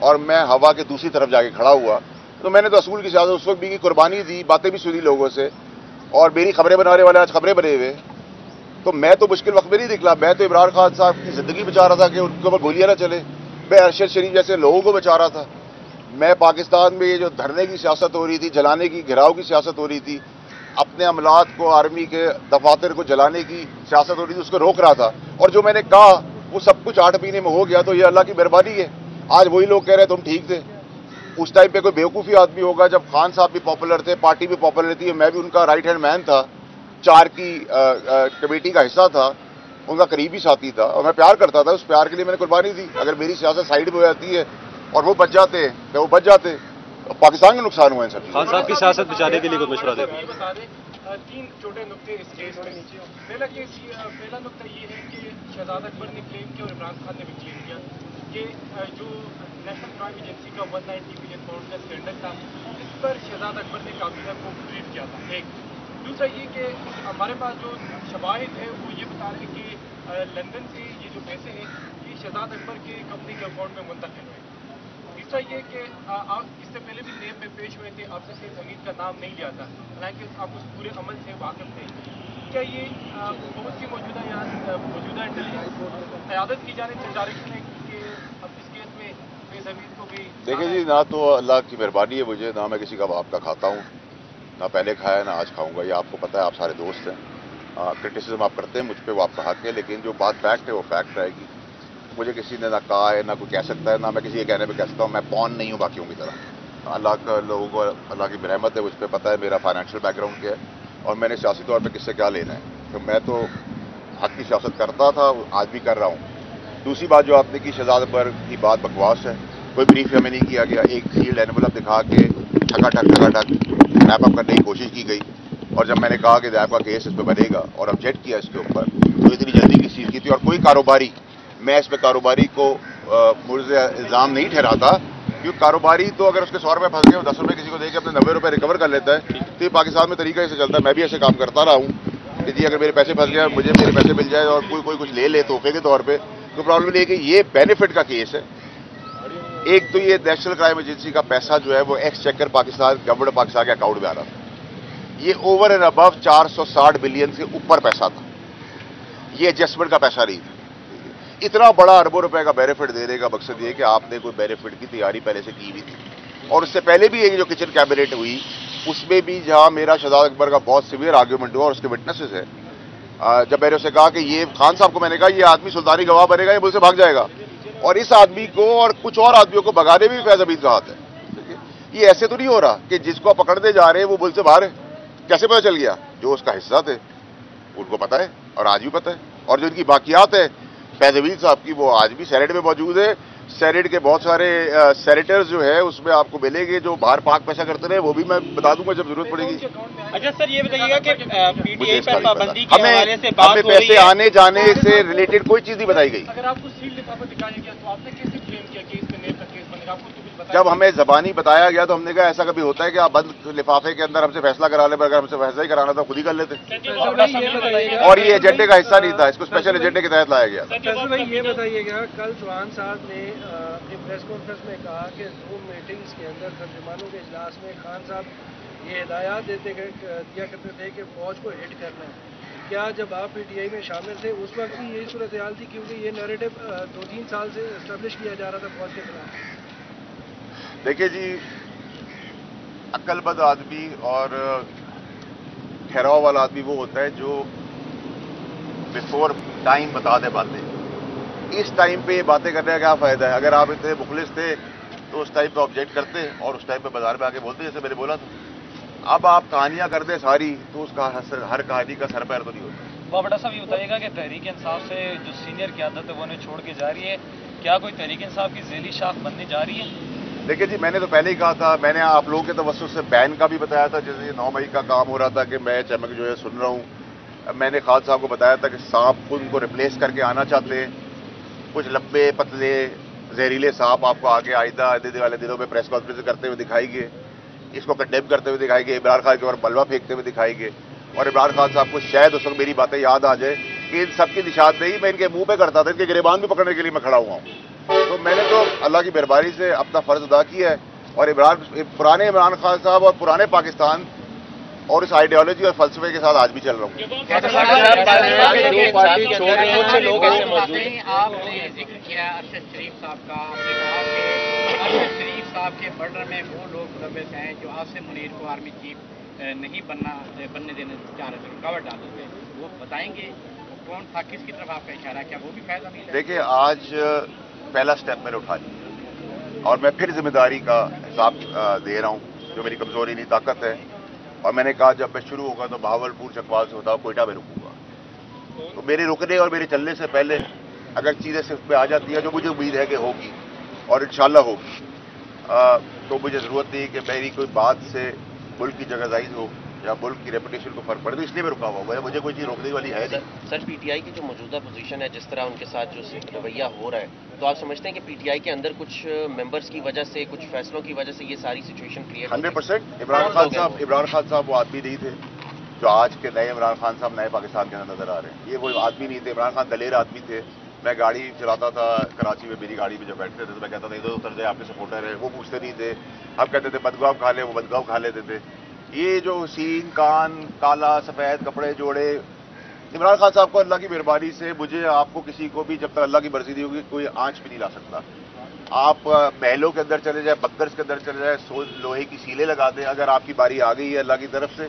اور میں ہوا کے دوسری طرف جا کے کھڑا ہوا. تو میں نے تو اصول کی سیاست اس وقت بھی کی، قربانی دی، باتیں بھی سنی لوگوں سے، اور میری خبریں بنانے والے آج خبریں بنے ہوئے. تو میں تو مشکل وقت میں نہیں نکلا، میں تو عمران خان صاحب کی زندگی بچا رہا تھا کہ ان کے اوپر گولیاں نہ چلے. میں ارشد شریف جیسے لوگوں کو بچا رہا تھا. میں پاکستان میں یہ جو دھرنے کی سیاست ہو رہی تھی، جلانے کی، گھراؤ کی سیاست ہو رہی تھی، اپنے عملات کو، آرمی کے دفاتر کو جلانے کی سیاست ہو رہی تھی، اس کو روک رہا تھا. اور جو میں نے کہا وہ سب کچھ 8 مہینے میں ہو گیا. تو یہ اللہ کی مہربانی ہے. آج وہی لوگ کہہ رہے تم ٹھیک تھے. اس ٹائم پہ کوئی بیوقوفی آدمی ہوگا جب خان صاحب بھی پاپولر تھے، پارٹی بھی پاپولر تھی، میں بھی ان کا رائٹ ہینڈ مین تھا، 4 کی کمیٹی کا حصہ تھا، ان کا قریبی ساتھی تھا، اور میں پیار کرتا تھا. اس پیار کے لیے میں نے قربانی دی. اگر میری سیاست سائیڈ میں ہو جاتی ہے اور وہ بچ جاتے ہیں تو وہ بچ جاتے. پاکستان کا نقصان ہوا ہے سب. خان صاحب کی سیاست بچانے کے لیے کوئی مشورہ دیں؟ 3 چھوٹے نقطے اس کیس میں. پہلا نقطہ یہ ہے کہ شہزاد اکبر نے کلیم کیا اور عمران خان نے بھی کلیم کیا کہ جو نیشنل کرائم ایجنسی کا 190 ملین پاؤنڈ کا اسکینڈل تھا، اس پر شہزاد اکبر نے کابینہ کو ٹریٹ کیا تھا. ایک دوسرا یہ کہ ہمارے پاس جو شواہد ہے وہ یہ بتا رہے ہیں کہ لندن سے یہ جو پیسے ہیں یہ شہزاد اکبر کے کمپنی کے اکاؤنٹ میں منتقل ہوئے. تیسرا یہ کہ آپ اس سے پہلے بھی نیب میں پیش ہوئے تھے، آپ سے صرف حمید کا نام نہیں لیا تھا، حالانکہ آپ اس پورے عمل سے واقف تھے. کیا یہ بہت سی موجودہ انٹیلیجنس قیادت کی جانب سے ڈائریکشن ہے کہ اب اس کیس میں فیض حمید کو بھی؟ دیکھیں جی، نہ تو اللہ کی مہربانی ہے مجھے، نہ میں کسی کا باپ کا کھاتا ہوں، نہ پہلے کھایا نہ آج کھاؤں گا. یہ آپ کو پتہ ہے، آپ سارے دوست ہیں. کرٹیسزم آپ کرتے ہیں مجھ پہ، وہ آپ کا حق ہے، لیکن جو بات فیکٹ ہے وہ فیکٹ رہے گی. مجھے کسی نے نہ کہا ہے، نہ کوئی کہہ سکتا ہے، نہ میں کسی کے کہنے پہ کہہ سکتا ہوں. میں پون نہیں ہوں باقیوں کی طرح. اللہ کا لوگوں کو اللہ کی رحمت ہے، مجھ پہ پتہ ہے میرا فائنینشیل بیک گراؤنڈ کیا ہے اور میں نے سیاسی طور پہ کس سے کیا لینا ہے. تو میں تو حق کی سیاست کرتا تھا، آج بھی کر رہا ہوں. دوسری بات جو آپ نے کی، شہزاد اکبر کی بات بکواس ہے. کوئی بریف ہمیں نہیں کیا گیا. ایک سیلڈ انویلپ دکھا کے ٹھگا ٹھگ ریپ اپ کرنے کی کوشش کی گئی. اور جب میں نے کہا کہ نیب کا کیس اس پہ بنے گا اور آبجیکٹ کیا اس کے اوپر، تو اتنی جلدی کس چیز کی تھی. اور کوئی کاروباری، میں اس پہ کاروباری کو مجھے الزام نہیں ٹھہراتا، کیونکہ کاروباری تو اگر اس کے 100 روپے پھنس گئے 10 روپے کسی کو دے کے اپنے 90 روپے ریکور کر لیتا ہے. تو یہ پاکستان میں طریقہ ایسے چلتا ہے. میں بھی ایسے کام کرتا رہا ہوں کہ جی اگر میرے پیسے پھنس گئے، مجھے میرے پیسے مل جائے اور کوئی کچھ لے تحفے کے طور پہ، تو پرابلم نہیں ہے کہ یہ بینیفٹ کا کیس ہے. ایک تو یہ نیشنل کرائم ایجنسی کا پیسہ جو ہے وہ x checker Pakistan government Pakistan کے اکاؤنٹ میں آ رہا تھا. یہ اوور اینڈ ابو 460 بلین سے اوپر پیسہ تھا. یہ ایڈجسٹمنٹ کا پیسہ نہیں تھا. اتنا بڑا اربوں روپے کا بینیفٹ دینے کا مقصد یہ کہ آپ نے کوئی بینیفٹ کی تیاری پہلے سے کی ہوئی تھی. اور اس سے پہلے بھی یہ جو کچن کیبنٹ ہوئی، اس میں بھی جہاں میرا شہزاد اکبر کا بہت سیویئر آرگیومنٹ ہوا اور اس کے وٹنسز ہیں، جب میں نے اسے کہا کہ یہ خان صاحب کو میں نے کہا یہ آدمی سلطانی گواہ بنے گا، یہ ملک سے بھاگ جائے گا. اور اس آدمی کو اور کچھ اور آدمیوں کو بھگانے میں بھی فیض حمید کا ہاتھ ہے. یہ ایسے تو نہیں ہو رہا کہ جس کو آپ پکڑنے جا رہے ہیں وہ ملک سے باہر ہے. کیسے پتہ چل گیا؟ جو اس کا حصہ تھے ان کو پتہ ہے اور آج بھی پتہ ہے. اور جو ان کی باقیات ہے فیض حمید صاحب کی، وہ آج بھی سینیٹ میں موجود ہے. سینیٹ کے بہت سارے سینیٹرز جو ہے اس میں آپ کو ملیں گے جو باہر پاک پیسہ کرتے رہے، وہ بھی میں بتا دوں گا جب ضرورت پڑے گی. اچھا سر، یہ بتائیے گا کہ پی ٹی آئی پر پابندی کے حوالے سے بات ہمیں ہو رہی پیسے ہے، آنے جانے سے ریلیٹڈ کوئی چیز نہیں بتائی گئی. اگر آپ کو سیل لفافہ دکھایا گیا تو آپ نے کیسے کلیم کیا کہ اس میں نیب کا کیس بنے گا؟ آپ کو تو کچھ بتایا؟ جب ہمیں زبانی بتایا گیا تو ہم نے کہا ایسا کبھی ہوتا ہے کہ آپ بند لفافے کے اندر ہم سے فیصلہ کرا لیں، اگر ہم سے فیصلہ ہی کرانا تھا خود ہی کر لیتے. اور یہ ایجنڈے کا حصہ نہیں تھا، اس کو اسپیشل ایجنڈے کے تحت لایا گیا. بھائی یہ بتائیے گا، کل چوہان صاحب نے اپنی پریس کانفرنس میں کہا کہ زوم میٹنگز کے اندر ترجمانوں کے اجلاس میں خان صاحب یہ ہدایات دیا کرتے تھے کہ فوج کو ہٹ کرنا ہے. کیا جب آپ پی ٹی آئی میں شامل تھے اس وقت بھی یہی صورتحال تھی؟ کیونکہ یہ نیریٹو 2-3 سال سے اسٹیبلش کیا جا رہا تھا فوج کے خلاف. دیکھیے جی، عقل مند آدمی اور ٹھہراؤ والا آدمی وہ ہوتا ہے جو بیفور ٹائم بتا دے باتیں. اس ٹائم پہ یہ باتیں کرنے کا کیا فائدہ ہے؟ اگر آپ اتنے مخلص تھے تو اس ٹائم پہ آبجیکٹ کرتے اور اس ٹائم پہ بازار پہ آ کے بولتے جیسے میں نے بولا تھا. اب آپ کہانیاں کر دیں ساری تو اس کا ہر کہانی کا سر پیر تو نہیں ہوتا. بابڑا صاحب یہ بتائیے گا کہ تحریک انصاف سے جو سینئر قیادت ہے وہ انہیں چھوڑ کے جا رہی ہے، کیا کوئی تحریک انصاف کی ذیلی شاخ بننے جا رہی ہے؟ دیکھیے جی، میں نے تو پہلے ہی کہا تھا، میں نے آپ لوگوں کے توسط سے بین کا بھی بتایا تھا. جیسے 9 مئی کا کام ہو رہا تھا کہ میں چمک جو ہے سن رہا ہوں. میں نے خالد صاحب کو بتایا تھا کہ سانپ ان کو ریپلیس کر کے آنا چاہتے ہیں. کچھ لمبے پتلے زہریلے سانپ آپ کو آگے آئندہ والے دنوں میں پریس کانفرنس کرتے ہوئے دکھائی گے. اس کو کنڈیم کرتے ہوئے دکھائی گے، عمران خان کے اوپر بلوا پھینکتے ہوئے دکھائی گے. اور عمران خان صاحب کو شاید اس وقت میری باتیں یاد آ جائے کہ ان سب کی نشاندہی میں ان کے منہ پہ کرتا تھا. ان کے گریبان بھی پکڑنے کے لیے میں کھڑا ہوا ہوں. تو میں نے تو اللہ کی مہربانی سے اپنا فرض ادا کیا ہے اور پرانے عمران خان صاحب اور پرانے پاکستان اور اس آئیڈیالوجی اور فلسفے کے ساتھ آج بھی چل رہا ہوں. آپ نے ذکر کیا ارشد شریف صاحب کا، آپ نے کہا کہ ارشد شریف صاحب کے مرڈر میں وہ لوگ ملوث ہیں جو عاصم منیر کو آرمی چیف نہیں بننے دینے چاہ رہے تھے، رکاوٹ ڈال رہے تھے، وہ بتائیں گے کون تھا، کس کی طرف آپ کا اشارہ ہے، کیا وہ بھی فیض امین ہے؟ دیکھیں، آج پہلا سٹیپ میں نے اٹھا لیا اور میں پھر ذمہ داری کا حساب دے رہا ہوں، جو میری کمزوری نہیں طاقت ہے. اور میں نے کہا جب میں شروع ہوگا تو بہاولپور چکوال سے ہوتا ہوں کوئٹہ میں رکوں گا. تو میرے رکنے اور میرے چلنے سے پہلے اگر چیزیں صرف پہ آ جاتی ہیں جو مجھے امید ہے کہ ہوگی اور انشاءاللہ ہوگی، تو مجھے ضرورت نہیں کہ میری کوئی بات سے ملک کی جگہ زائد ہو یا ملک کی ریپوٹیشن کو فرق پڑے، تو اس لیے میں رکا ہوا ہوں. مجھے کوئی چیز روکنے والی ہے نہیں. سر پی ٹی آئی کی جو موجودہ پوزیشن ہے، جس طرح ان کے ساتھ جو رویہ ہو رہا ہے، تو آپ سمجھتے ہیں کہ پی ٹی آئی کے اندر کچھ ممبرس کی وجہ سے، کچھ فیصلوں کی وجہ سے یہ ساری سچویشن کریٹ 100%. عمران خان صاحب وہ آدمی نہیں تھے جو آج کے نئے عمران خان صاحب نئے پاکستان کے اندر نظر آ رہے ہیں. یہ وہ آدمی نہیں تھے. عمران خان دلیر آدمی تھے. میں گاڑی چلاتا تھا کراچی میں، میری گاڑی میں جب بیٹھتے تھے تو میں کہتا تھا ادھر اتر جائے، آپ کے سپورٹر ہیں. وہ پوچھتے نہیں تھے. اب کہتے تھے بدگاؤ کھا لے، وہ بدگاؤ کھا لیتے تھے. یہ جو سین کان کالا سفید کپڑے جوڑے، عمران خان صاحب کو اللہ کی مہربانی سے مجھے آپ کو کسی کو بھی جب تک اللہ کی مرضی نہیں ہوگی کوئی آنچ بھی نہیں لا سکتا. آپ محلوں کے اندر چلے جائیں، بکرس کے اندر چلے جائیں، لوہے کی سیلیں لگا دیں. اگر آپ کی باری آ گئی ہے اللہ کی طرف سے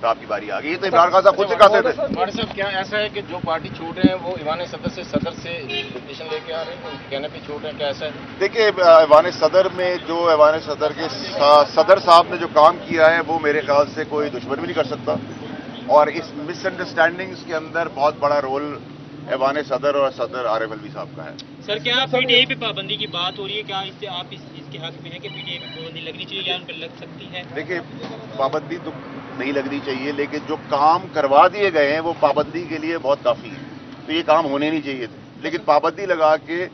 تو آپ کی باری آ گئی. یہ تو عمران خان صاحب خود سے کہتے تھے. ہمارے صاحب کیا ایسا ہے کہ جو پارٹی چھوڑ رہے ہیں وہ ایوان صدر سے پٹیشن لے کے آ رہے ہیں، ان کے کہنے پہ چھوڑ رہے ہیں، کیا ایسا ہے؟ دیکھیے، ایوان صدر میں جو ایوان صدر کے صدر صاحب نے جو کام کیا ہے وہ میرے خیال سے کوئی دشمن بھی نہیں کر سکتا. اور اس مس انڈرسٹینڈنگز کے اندر بہت بڑا رول ایوان صدر اور صدر عارف الوی صاحب کا ہے. سر کیا پی ٹی آئی پہ پابندی کی بات ہو رہی ہے، کیا اس سے آپ اس کے حق میں ہے کہ پی ٹی آئی پہ پابندی لگنی چاہیے یا ان پہ لگ سکتی ہے؟ دیکھیے، پابندی تو نہیں لگنی چاہیے، لیکن جو کام کروا دیے گئے ہیں وہ پابندی کے لیے بہت کافی ہے. تو یہ کام ہونے نہیں چاہیے تھے، لیکن پابندی لگا کے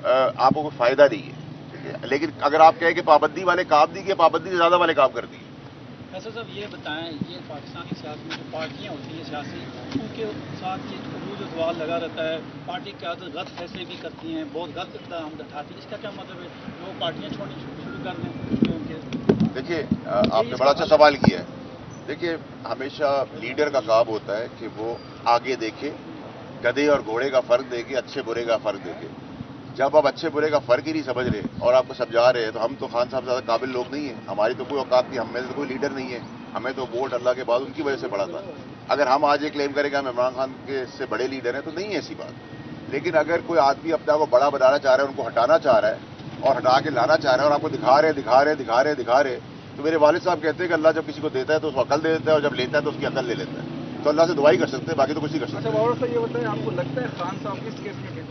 آپ کو کوئی فائدہ نہیں ہے. ٹھیک ہے، لیکن اگر آپ کہیں کہ پابندی والے کام نہیں کیے، پابندی سے زیادہ والے کام کر دیے. ایسا صاحب یہ بتائیں، یہ پاکستانی سیاست میں جو پارٹیاں ہوتی ہیں سیاسی، ان کے ساتھ یہ عروج و زوال لگا رہتا ہے. پارٹی کی عادت غلط فیصلے بھی کرتی ہیں، بہت غلط اقدام اٹھاتی ہیں. اس کا کیا مطلب ہے وہ پارٹیاں چھوڑنی شروع کر دیں؟ دیکھیے، آپ نے بڑا اچھا سوال کیا ہے. دیکھیے، ہمیشہ لیڈر کا کام ہوتا ہے کہ وہ آگے دیکھے، گدھے اور گھوڑے کا فرق دیکھے، اچھے برے کا فرق دیکھے. جب آپ اچھے برے کا فرق ہی نہیں سمجھ رہے اور آپ کو سمجھا رہے ہیں تو ہم تو خان صاحب زیادہ قابل لوگ نہیں ہیں. ہماری تو کوئی اوقات نہیں، ہم میں تو کوئی لیڈر نہیں ہے. ہمیں تو ووٹ اللہ کے بعد ان کی وجہ سے پڑا تھا. اگر ہم آج یہ کلیم کریں کہ ہم عمران خان کے سے بڑے لیڈر ہیں تو نہیں ہے ایسی بات. لیکن اگر کوئی آدمی اپنے آپ کو بڑا بنانا چاہ رہا ہے، ان کو ہٹانا چاہ رہا ہے اور ہٹا کے لانا چاہ رہا ہے اور آپ کو دکھا رہے تو میرے والد صاحب کہتے ہیں کہ اللہ جب کسی کو دیتا ہے تو اس کو عقل دے دیتا ہے اور جب لیتا ہے تو اس کی عقل لے لیتا ہے. تو اللہ سے دعائی کر سکتے ہیں، باقی تو کچھ نہیں کر سکتے. اچھا، اور یہ بتائیں آپ کو لگتا ہے خان صاحب اس کیس میں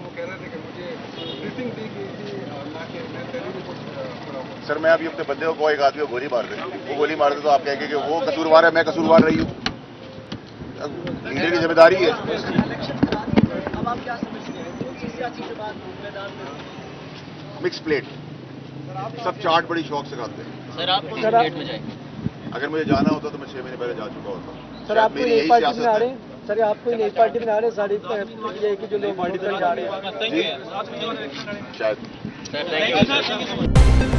وہ کہہ رہے تھے کہ مجھے بریفنگ دی گئی تھی نہ کہ میں پہلے بھی کچھ پڑا ہوں. سر، میں ابھی اپنے بندے کو ایک آدمی کو گولی مار دیں، وہ گولی مار دے تو آپ کہیں گے کہ وہ قصوروار ہے، میں قصوروار رہی ہوں. لیڈر کی ذمہ داری ہے. اب آپ کیا سمجھتے ہیں مکس پلیٹ سب چاٹ بڑی شوق سے کھاتے ہیں. سر آپ کون سی پلیٹ میں جائیں؟ اگر مجھے جانا ہوتا تو میں 6 مہینے پہلے جا چکا ہوتا. سر آپ کو نئی پارٹی میں آ رہے ہیں؟ سر آپ کو نئی پارٹی میں آ رہے ہیں؟ ساری یہ کہ جو لوگ پارٹی میں جا رہے ہیں شاید. Sir thank you.